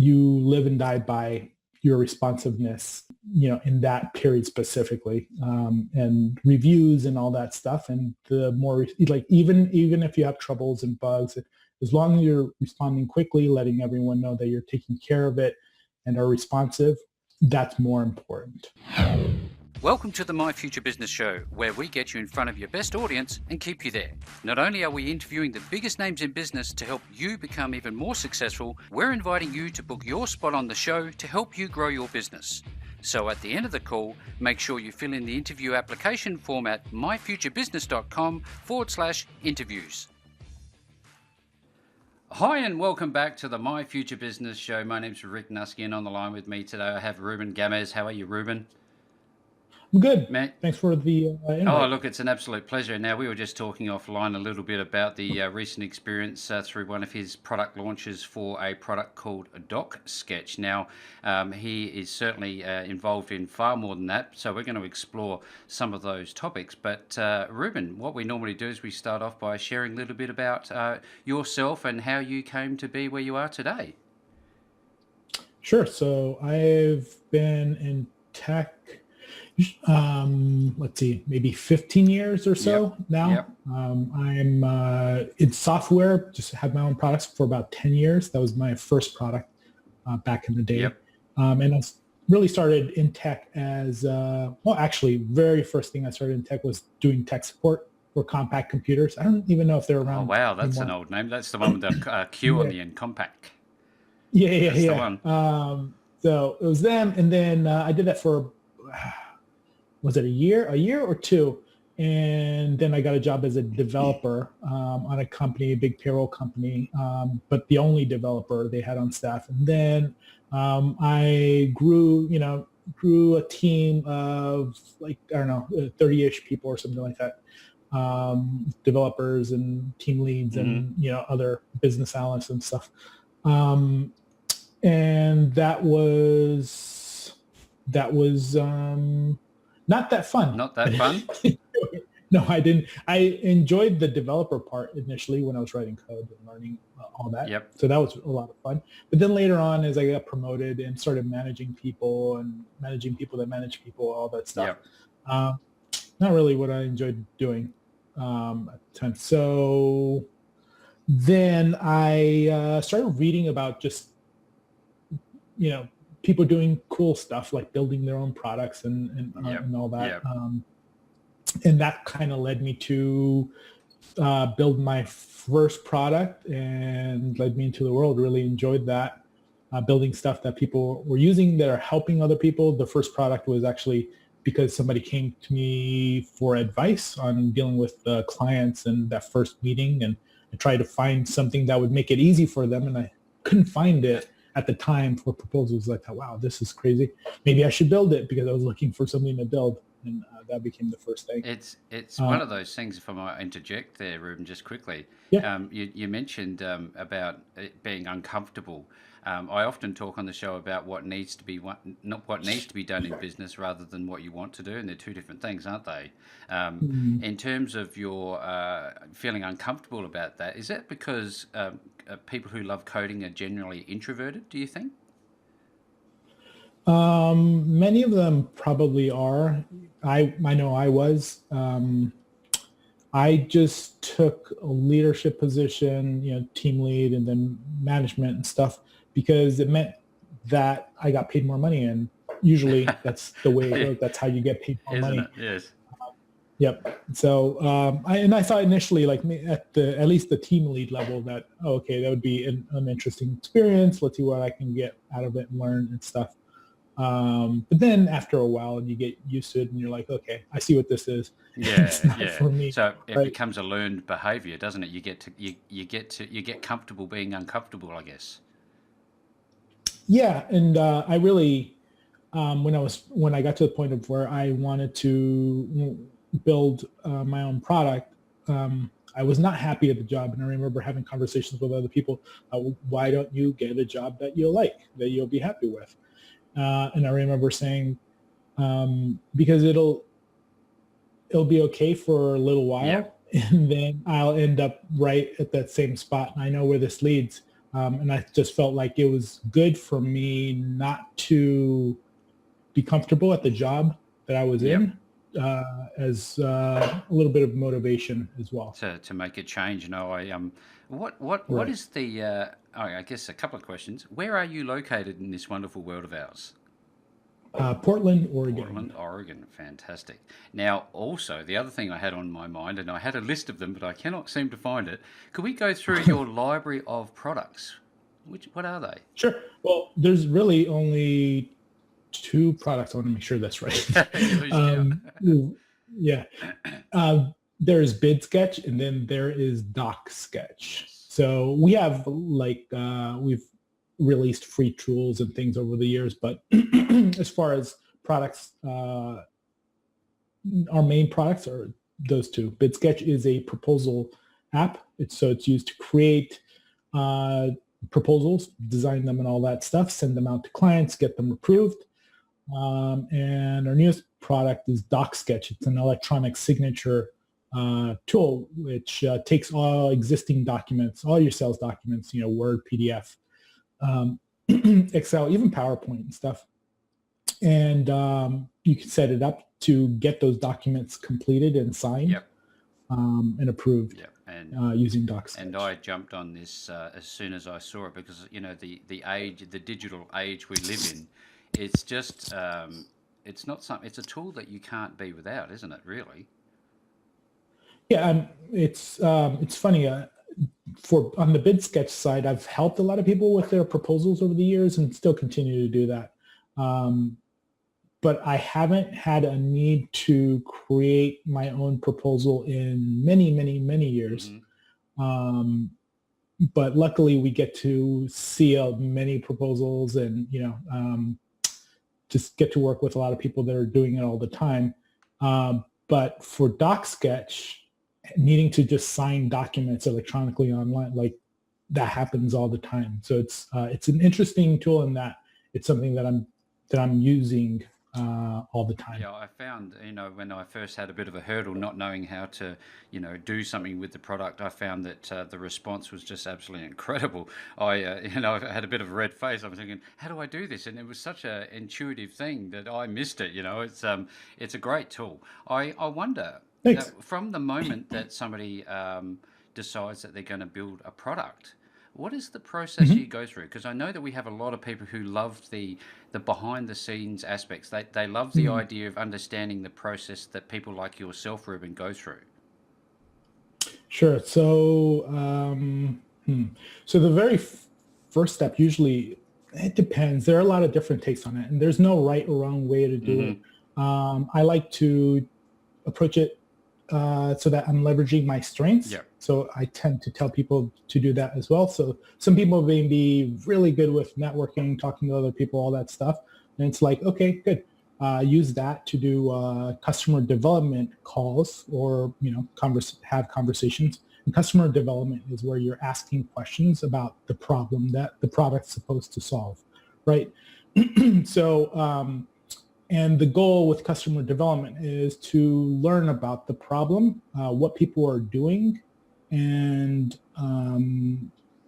you live and die by your responsiveness, in that period specifically, and reviews and all that stuff. And the more, like, even if you have troubles and bugs, as long as you're responding quickly, letting everyone know that you're taking care of it and are responsive, that's more important. Welcome to the My Future Business Show, where we get you in front of your best audience and keep you there. Not only are we interviewing the biggest names in business to help you become even more successful, we're inviting you to book your spot on the show to help you grow your business. So at the end of the call, make sure you fill in the interview application form at myfuturebusiness.com/interviews. Hi and welcome back to the My Future Business Show. My name's Rick Nusky, and on the line with me today I have Ruben Gamez. How are you, Ruben? I'm good. Man. Thanks for the invite. Oh, look, it's an absolute pleasure. Now, we were just talking offline a little bit about the recent experience through one of his product launches for a product called Docsketch. Now, he is certainly involved in far more than that, so we're going to explore some of those topics. But, Ruben, what we normally do is we start off by sharing a little bit about yourself and how you came to be where you are today. Sure. So I've been in tech, let's see, maybe 15 years or so now. Yep. I'm in software, just had my own products for about 10 years. That was my first product back in the day. Yep. And I really started in tech as, actually, very first thing I started in tech was doing tech support for compact computers. I don't even know if they're around. Oh, wow, that's anymore. An old name. That's the one with the Q on the end, compact. Yeah. The one. So it was them, and then I did that for was it a year or two? And then I got a job as a developer on a company, a big payroll company, but the only developer they had on staff. And then I grew a team of 30-ish people or something like that, developers and team leads and other business analysts and stuff. And that was not that fun. Not that fun? No, I didn't. I enjoyed the developer part initially when I was writing code and learning all that. Yep. So that was a lot of fun. But then later on, as I got promoted and started managing people and managing people that manage people, all that stuff, not really what I enjoyed doing at the time. So then I started reading about just, people doing cool stuff like building their own products and all that. Yep. And that kind of led me to build my first product and led me into the world. Really enjoyed that, building stuff that people were using that are helping other people. The first product was actually because somebody came to me for advice on dealing with clients and that first meeting, and I tried to find something that would make it easy for them, and I couldn't find it at the time for proposals. Like, wow, this is crazy. Maybe I should build it, because I was looking for something to build, and that became the first thing. It's one of those things, if I might interject there, Ruben, just quickly. Yeah. You mentioned about it being uncomfortable. I often talk on the show about what needs to be done in business rather than what you want to do, and they're two different things, aren't they? In terms of your feeling uncomfortable about that, is that because people who love coding are generally introverted, do you think? Many of them probably are. I know I was. I just took a leadership position, team lead, and then management and stuff, because it meant that I got paid more money, and usually that's the way it goes. That's how you get paid more money. It? Yes. Yep. So I thought initially, like at least the team lead level, that that would be an interesting experience. Let's see what I can get out of it and learn and stuff. But then after a while, you get used to it, and you're like, okay, I see what this is. Yeah, it's not for me. So it becomes a learned behavior, doesn't it? You get comfortable being uncomfortable, I guess. Yeah, and I really, when I got to the point of where I wanted to build my own product, I was not happy at the job, and I remember having conversations with other people. Why don't you get a job that you'll like, that you'll be happy with? And I remember saying, because it'll be okay for a little while, and then I'll end up right at that same spot, and I know where this leads. And I just felt like it was good for me not to be comfortable at the job that I was in, as a little bit of motivation as well. To make a change. No, what is the? I guess a couple of questions. Where are you located in this wonderful world of ours? Portland, Oregon. Portland, Oregon. Fantastic. Now, also, the other thing I had on my mind, and I had a list of them, but I cannot seem to find it. Could we go through your library of products? What are they? Sure. Well, there's really only 2 products. I want to make sure that's right. Yeah. There's Bidsketch, and then there is Docsketch. Yes. So we have we've released free tools and things over the years, but as far as products, our main products are those 2. Bidsketch is a proposal app. It's used to create proposals, design them and all that stuff, send them out to clients, get them approved. And our newest product is Docsketch. It's an electronic signature tool, which takes all existing documents, all your sales documents, Word, PDF, Excel, even PowerPoint and stuff. And you can set it up to get those documents completed and signed and approved. And using Docsketch. And I jumped on this as soon as I saw it, because the digital age we live in, it's just it's not something. It's a tool that you can't be without, isn't it? Really? Yeah, it's funny. On the Bidsketch side, I've helped a lot of people with their proposals over the years, and still continue to do that. But I haven't had a need to create my own proposal in many, many, many years. Mm-hmm. But luckily, we get to see many proposals, and just get to work with a lot of people that are doing it all the time. But for Docsketch, needing to just sign documents electronically online, like that happens all the time. So it's an interesting tool in that it's something that I'm using all the time. Yeah, I found, when I first had a bit of a hurdle not knowing how to, do something with the product, I found that the response was just absolutely incredible. I had a bit of a red face. I was thinking, how do I do this? And it was such an intuitive thing that I missed it. It's a great tool. I wonder, from the moment that somebody decides that they're going to build a product, what is the process you go through? Because I know that we have a lot of people who love the behind the scenes aspects. They love the idea of understanding the process that people like yourself, Ruben, go through. Sure. So, so the very first step, usually, it depends. There are a lot of different takes on it, and there's no right or wrong way to do it. I like to approach it so that I'm leveraging my strengths. Yeah. So I tend to tell people to do that as well. So some people may be really good with networking, talking to other people, all that stuff. And it's like, okay, good. Use that to do customer development calls, or have conversations. And customer development is where you're asking questions about the problem that the product's supposed to solve, right? So, and the goal with customer development is to learn about the problem, what people are doing, and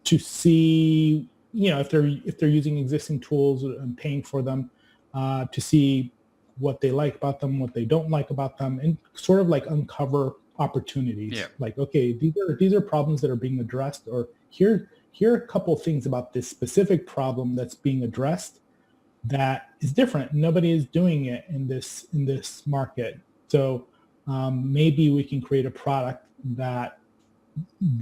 to see, if they're using existing tools and paying for them, to see what they like about them, what they don't like about them, and sort of like uncover opportunities. Yeah. Like, okay, these are problems that are being addressed, or here are a couple of things about this specific problem that's being addressed that is different. Nobody is doing it in this market. So maybe we can create a product that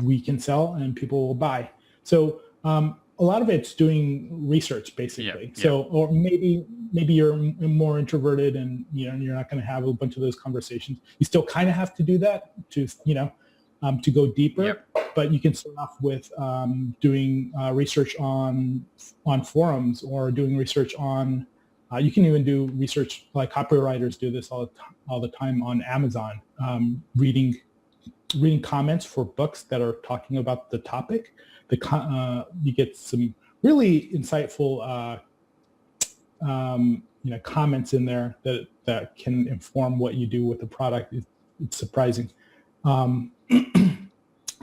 we can sell and people will buy. So a lot of it's doing research, basically. Yeah. So, or maybe you're more introverted and you're not going to have a bunch of those conversations. You still kind of have to do that to to go deeper. Yep. But you can start off with doing research on forums, or doing research on. You can even do research, like copywriters do this all the time on Amazon, reading comments for books that are talking about the topic. You get some really insightful comments in there that can inform what you do with the product. It's surprising.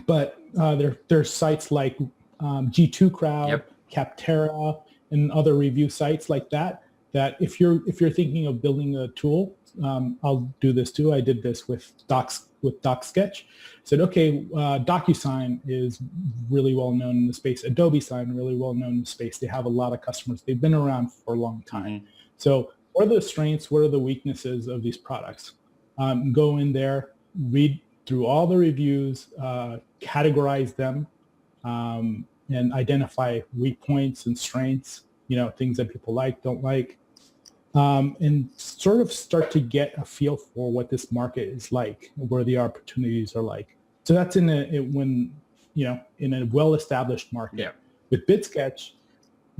But there's sites like G2 Crowd, Yep. Capterra, and other review sites like that. That if you're thinking of building a tool, I'll do this too. I did this with Docsketch. Said, okay, DocuSign is really well known in the space. Adobe Sign really well known in the space. They have a lot of customers. They've been around for a long time. Mm-hmm. So what are the strengths? What are the weaknesses of these products? Go in there, read through all the reviews, categorize them, and identify weak points and strengths, things that people like, don't like, and sort of start to get a feel for what this market is like, where the opportunities are like. So that's in a well-established market. Yeah. With Bidsketch,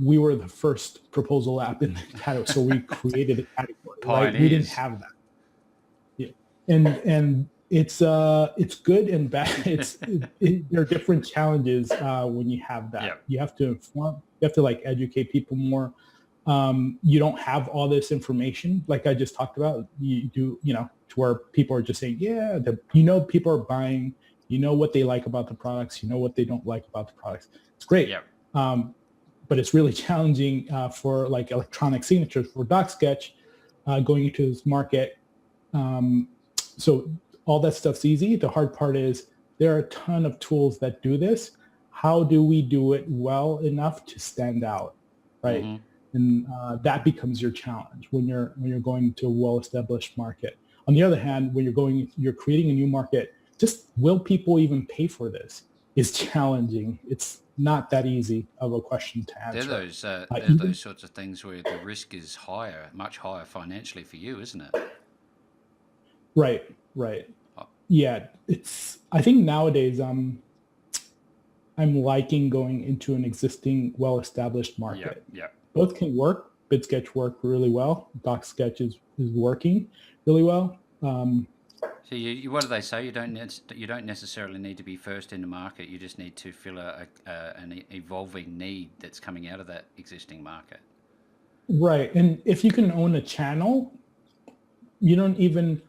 we were the first proposal app in the category, so we created a category. Right? We didn't have that. Yeah. And it's good and bad. There are different challenges when you have that. Yeah. You have to inform. You have to educate people more. You don't have all this information like I just talked about. You do, to where people are just saying, yeah, people are buying. What they like about the products. What they don't like about the products. It's great. Yeah. But it's really challenging for electronic signatures for Docsketch going into this market. So all that stuff's easy. The hard part is there are a ton of tools that do this. How do we do it well enough to stand out, right? Mm-hmm. And that becomes your challenge when you're going to a well-established market. On the other hand, when you're creating a new market, just will people even pay for this is challenging. It's not that easy of a question to answer. They're those sorts of things where the risk is higher, much higher financially for you, isn't it? Right. Yeah, I think nowadays I'm liking going into an existing well-established market. Yeah. Both can work. Bidsketch worked really well. Docsketch is working really well. So what do they say? You don't necessarily need to be first in the market. You just need to fill an evolving need that's coming out of that existing market. Right, and if you can own a channel, you don't even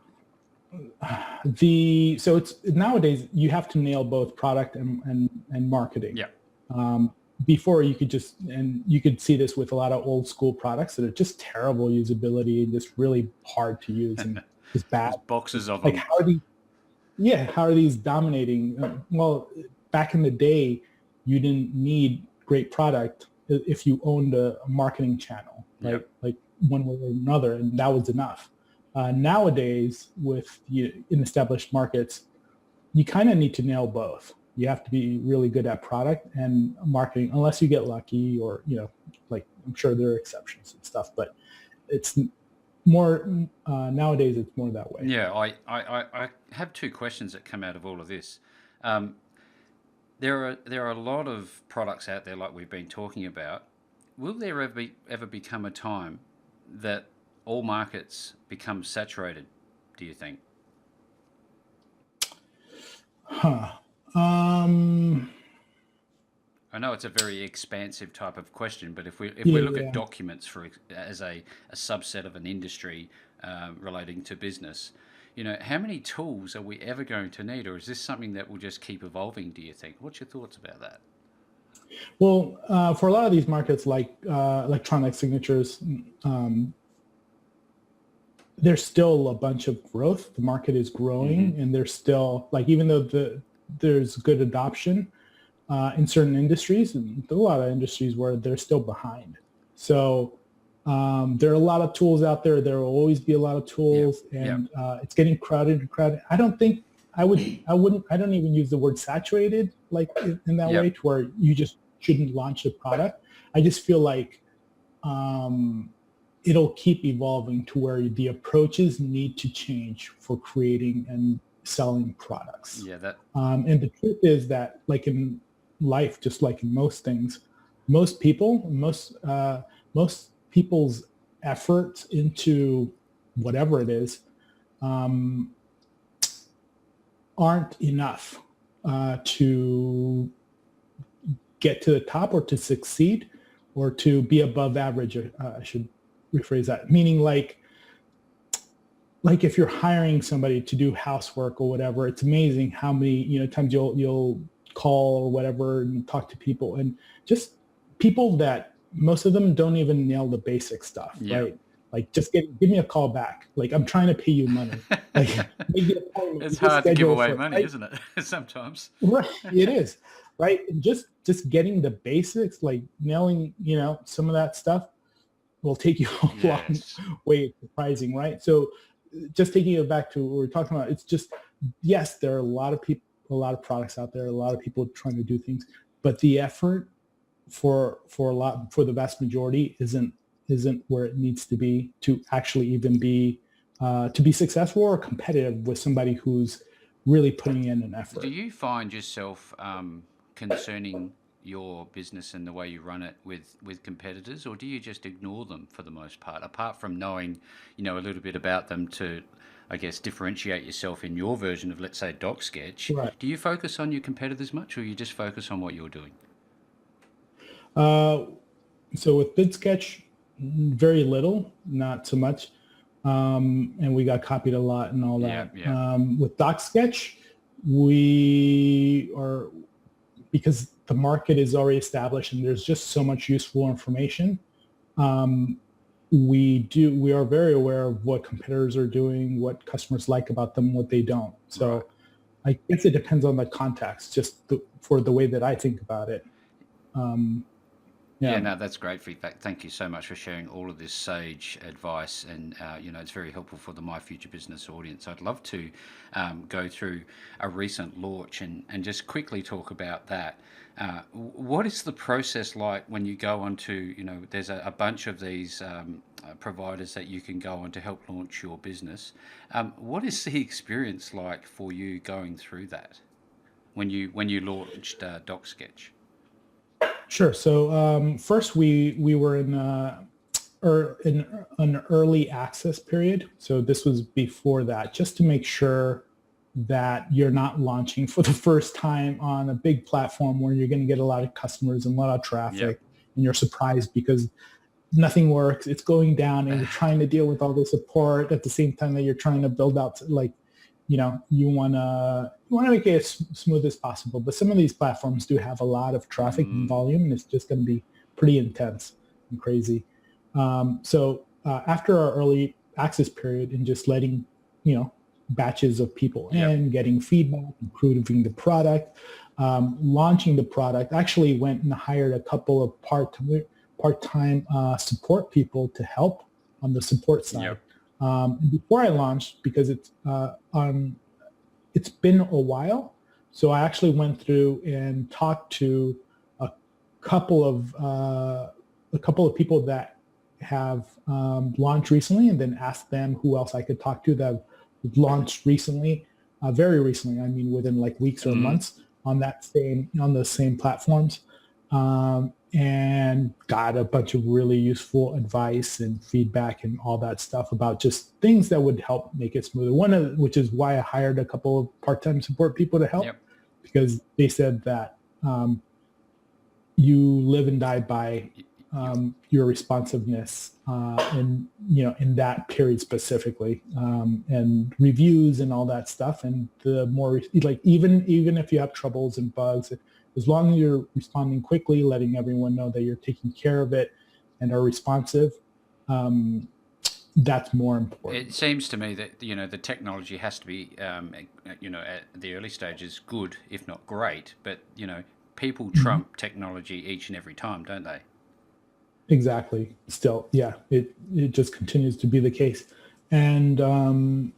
so it's nowadays you have to nail both product and marketing. Yeah. Before you could see this with a lot of old school products that are just terrible usability and just really hard to use and just bad. There's boxes of them. How are these dominating? Well, back in the day, you didn't need great product if you owned a marketing channel, right? Yep. Like one way or another, and that was enough. Nowadays, in established markets, you kind of need to nail both. You have to be really good at product and marketing, unless you get lucky or, I'm sure there are exceptions and stuff, but it's more, nowadays it's more that way. Yeah, I have two questions that come out of all of this. There are a lot of products out there like we've been talking about. Will there ever become a time that all markets become saturated, do you think? I know it's a very expansive type of question, but if we look at documents as a subset of an industry relating to business, how many tools are we ever going to need, or is this something that will just keep evolving, do you think? What's your thoughts about that? Well, for a lot of these markets like electronic signatures, there's still a bunch of growth. The market is growing, mm-hmm. and there's still, even though there's good adoption in certain industries, and there are a lot of industries where they're still behind. So there are a lot of tools out there. There will always be a lot of tools, and it's getting crowded. I don't even use the word saturated in that way, to where you just shouldn't launch a product. I just feel like it'll keep evolving to where the approaches need to change for creating and selling products. Yeah, and the truth is that, like in life, just like in most things, most people's efforts into whatever it is aren't enough to get to the top or to succeed or to be above average. I should rephrase that, meaning like if you're hiring somebody to do housework or whatever, it's amazing how many times you'll call or whatever and talk to people, and just people that most of them don't even nail the basic stuff, right? Like, just give me a call back. Like, I'm trying to pay you money. Like, make an appointment. It's hard to give away money, right? Isn't it? Sometimes. Right, it is, right? And just getting the basics, like nailing, some of that stuff will take you a long way surprising, right? So just taking it back to what we were talking about, it's just, yes, there are a lot of people, a lot of products out there, a lot of people trying to do things, but the effort for the vast majority isn't where it needs to be to actually even be to be successful or competitive with somebody who's really putting in an effort. Do you find yourself concerning your business and the way you run it with competitors, or do you just ignore them for the most part, apart from knowing a little bit about them to, I guess, differentiate yourself in your version of, let's say, DocSketch? Right. Do you focus on your competitors much, or you just focus on what you're doing? So with Bidsketch, very little, not so much. And we got copied a lot and all that. With DocSketch, we are, because the market is already established and there's just so much useful information. We are very aware of what competitors are doing, what customers like about them, what they don't. So I guess it depends on the context, just for the way that I think about it. Yeah, no, that's great feedback. Thank you so much for sharing all of this sage advice, and it's very helpful for the My Future Business audience. I'd love to go through a recent launch and just quickly talk about that. What is the process like when you go onto, there's a bunch of these providers that you can go on to help launch your business. What is the experience like for you going through that when you launched DocSketch? Sure. So first, we were in an early access period. So this was before that, just to make sure that you're not launching for the first time on a big platform where you're going to get a lot of customers and a lot of traffic, and you're surprised because nothing works. It's going down, and you're trying to deal with all the support at the same time that you're trying to build out, like, you want to make it as smooth as possible. But some of these platforms do have a lot of traffic and volume, and it's just going to be pretty intense and crazy. So after our early access period and just letting, batches of people in, getting feedback, improving the product, launching the product, actually went and hired a couple of part-time support people to help on the support side. Before I launched, because it's been a while, so I actually went through and talked to a couple of people that have launched recently, and then asked them who else I could talk to that have launched recently, very recently. I mean, within like weeks or months on the same platforms. And got a bunch of really useful advice and feedback and all that stuff about just things that would help make it smoother. Which is why I hired a couple of part-time support people to help, because they said that you live and die by your responsiveness in that period specifically, and reviews and all that stuff. And the more, like, even if you have troubles and bugs, as long as you're responding quickly, letting everyone know that you're taking care of it and are responsive, that's more important. It seems to me that, the technology has to be, at the early stages, good, if not great. But, people trump technology each and every time, don't they? Exactly. Still, it just continues to be the case. And, so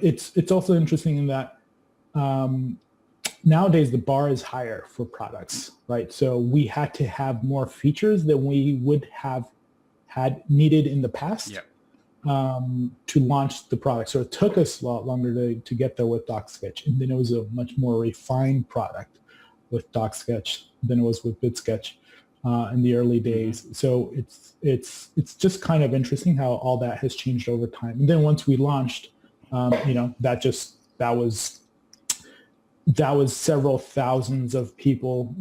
it's also interesting in that, nowadays the bar is higher for products, right? So we had to have more features than we would have had needed in the past to launch the product. So it took us a lot longer to get there with DocSketch, and then it was a much more refined product with DocSketch than it was with Bidsketch in the early days. So it's just kind of interesting how all that has changed over time. And then once we launched, that was several thousands of people,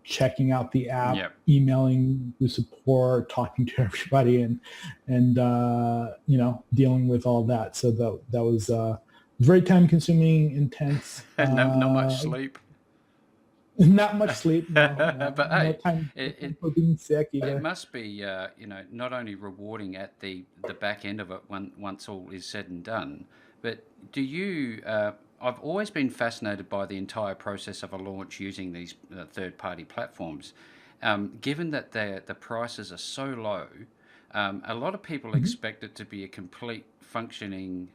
checking out the app, emailing the support, talking to everybody, and dealing with all that. So that was very time consuming, intense. Not much sleep. Not much sleep, no, But no hey, time it for being sick it either. must be not only rewarding at the back end of it once all is said and done, but do you? I've always been fascinated by the entire process of a launch using these third-party platforms. Given that the prices are so low, a lot of people Mhm. expect it to be a complete functioning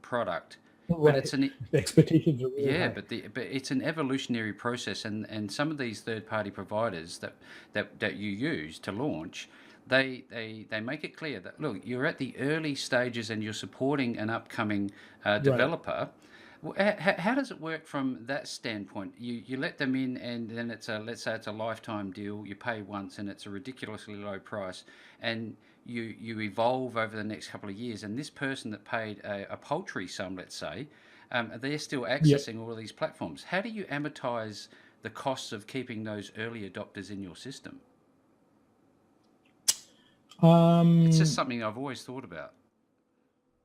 product, but Right. it's an The expectations are really yeah, high. but it's an evolutionary process, and some of these third party providers that you use to launch, they make it clear that look, you're at the early stages and you're supporting an upcoming Right. developer. How does it work from that standpoint? You let them in, and then it's a, let's say it's a lifetime deal. You pay once, and it's a ridiculously low price, and you evolve over the next couple of years. And this person that paid a paltry sum, let's say, they're still Yep. accessing all of these platforms. How do you amortize the costs of keeping those early adopters in your system? It's just Um, something I've always thought about.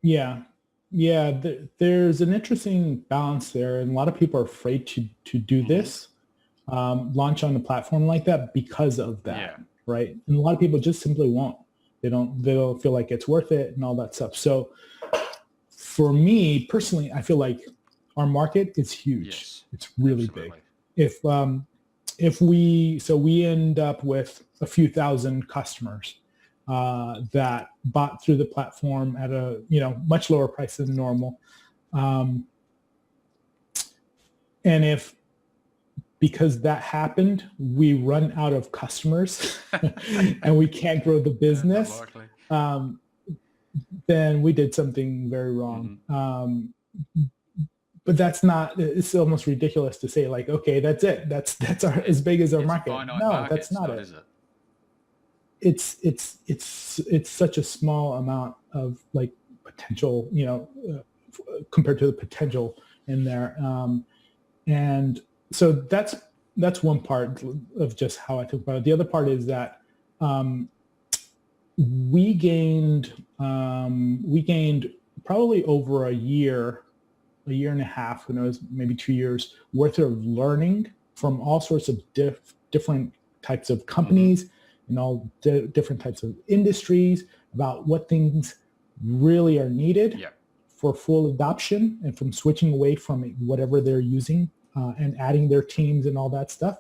yeah. Yeah. There's an interesting balance there. And a lot of people are afraid to do Hmm. this, launch on a platform like that because of that. Yeah. Right. And a lot of people just simply won't. They don't feel like it's worth it and all that stuff. So for me personally, I feel like our market is huge. Yes. It's really big. Absolutely. If we end up with a few thousand customers that bought through the platform at a much lower price than normal, um, and if because that happened, we run out of customers and we can't grow the Not business, likely. um, then we did something very wrong. Hmm. But that's not. It's almost ridiculous to say like, okay, that's it. That's as big as our It's a market. finite No, market. that's It's not not, it. is it? It's such a small amount of like potential, compared to the potential in there. And so that's one part of just how I think about it. The other part is that um, we gained probably over a year and a half, when it was maybe 2 years worth of learning from all sorts of different types of Hmm. companies and all different types of industries about what things really are needed Yeah. for full adoption and from switching away from whatever they're using and adding their teams and all that stuff.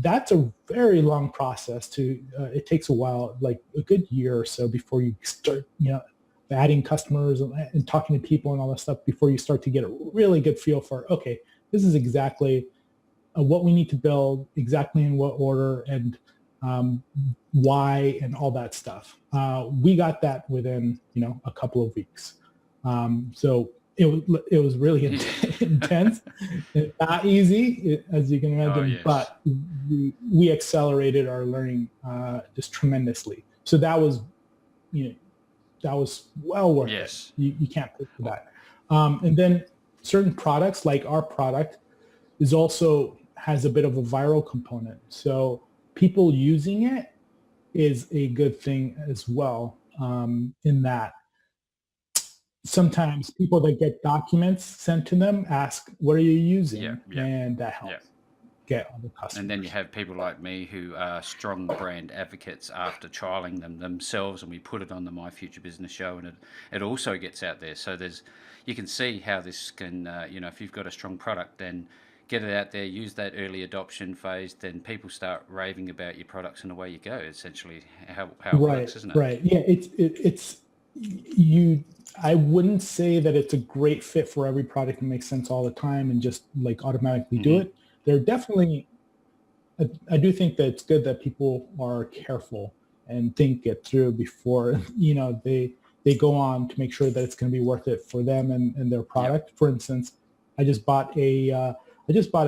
That's a very long process it takes a while, like a good year or so before you start, adding customers and talking to people and all that stuff before you start to get a really good feel for, okay, this is exactly what we need to build, exactly in what order, and um, why, and all that stuff. We got that within, a couple of weeks. So it was really intense. It's not easy, as you can Oh imagine, yes. but we accelerated our learning just tremendously. So you know, that was well worth it. Yes. You can't pay for Well, that. And then certain products, like our product, is also has a bit of a viral component. So people using it is a good thing as well. In that sometimes people that get documents sent to them ask, "What are you yeah, using?" yeah, And that yeah. helps get other And then you customers. have people like me who are strong brand advocates after trialing them themselves, and we put it on the My Future Business show, and it also gets out there. So you can see how this can, if you've got a strong product, then get it out there, use that early adoption phase, then people start raving about your products, and away you go. Essentially, how it Right, works, isn't it? right. Yeah, it's you. I wouldn't say that it's a great fit for every product and makes sense all the time and just like automatically do Hmm. it. There are definitely I do think that it's good that people are careful and think it through before they go on to make sure that it's going to be worth it for them and their Yep, product. For instance, I just bought a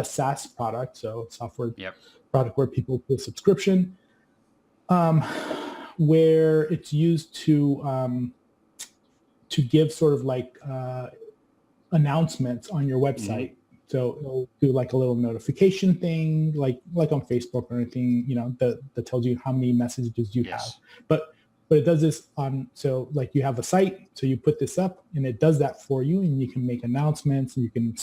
SaaS product, so software yep. product where people pay subscription, um, where it's used to give sort of like announcements on your Hmm. website. So it'll do like a little notification thing, like on Facebook or anything, that tells you how many messages you have. Yes. But it does this so like you have a site, so you put this up and it does that for you, and you can make announcements, and you can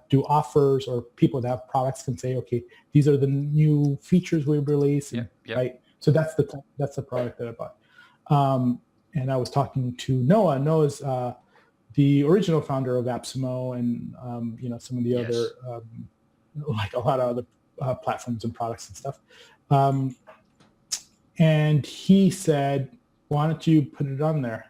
do offers, or people that have products can say, okay, these are the new features we've released, right? So that's the product that I bought. And I was talking to Noah. Noah's the original founder of AppSumo, and some of the other like a lot of other platforms and products and stuff. And he said, "Why don't you put it on there?"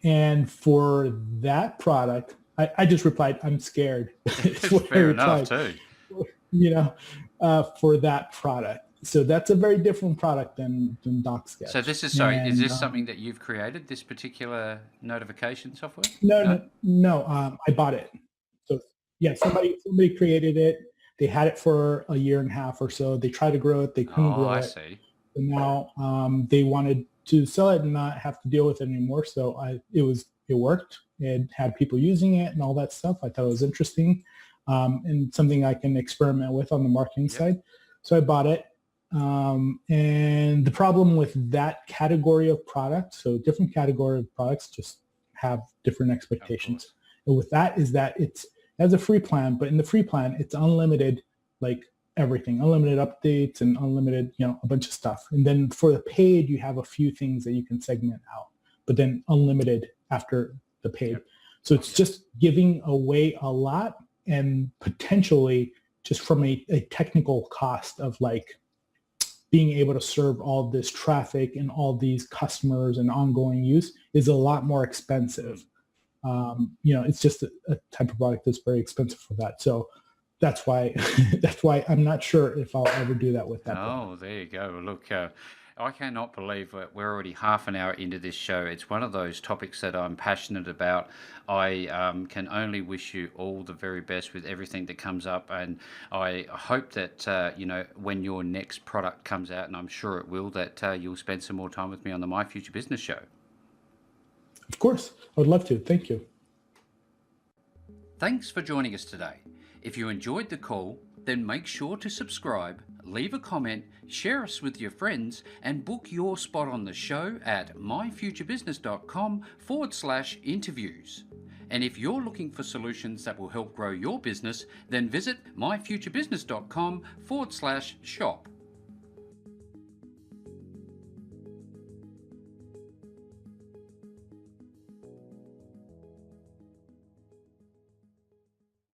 And for that product, I just replied, "I'm scared." Fair enough too. For that product. So that's a very different product than DocSketch. So this is is this something that you've created, this particular notification software? No. I bought it. So yeah, somebody created it. They had it for a year and a half or so. They tried to grow it. They couldn't grow it. I see. And now they wanted to sell it and not have to deal with it anymore. So it worked. It had people using it and all that stuff. I thought it was interesting, and something I can experiment with on the marketing side. So I bought it. And the problem with that category of products, so different category of products just have different expectations. And with that is that it has a free plan, but in the free plan, it's unlimited, like everything, unlimited updates and unlimited, a bunch of stuff. And then for the paid, you have a few things that you can segment out, but then unlimited after the paid. So it's just giving away a lot, and potentially just from a technical cost of like being able to serve all this traffic and all these customers and ongoing use is a lot more expensive. It's just a type of product that's very expensive for that. So that's why I'm not sure if I'll ever do that with that. Oh, there you go. Look, I cannot believe that we're already half an hour into this show. It's one of those topics that I'm passionate about. I can only wish you all the very best with everything that comes up, and I hope that when your next product comes out, and I'm sure it will, that you'll spend some more time with me on the My Future Business Show. Of course, I would love to. Thank you. Thanks for joining us today. If you enjoyed the call, then make sure to subscribe, leave a comment, share us with your friends, and book your spot on the show at myfuturebusiness.com/interviews. And if you're looking for solutions that will help grow your business, then visit myfuturebusiness.com/shop.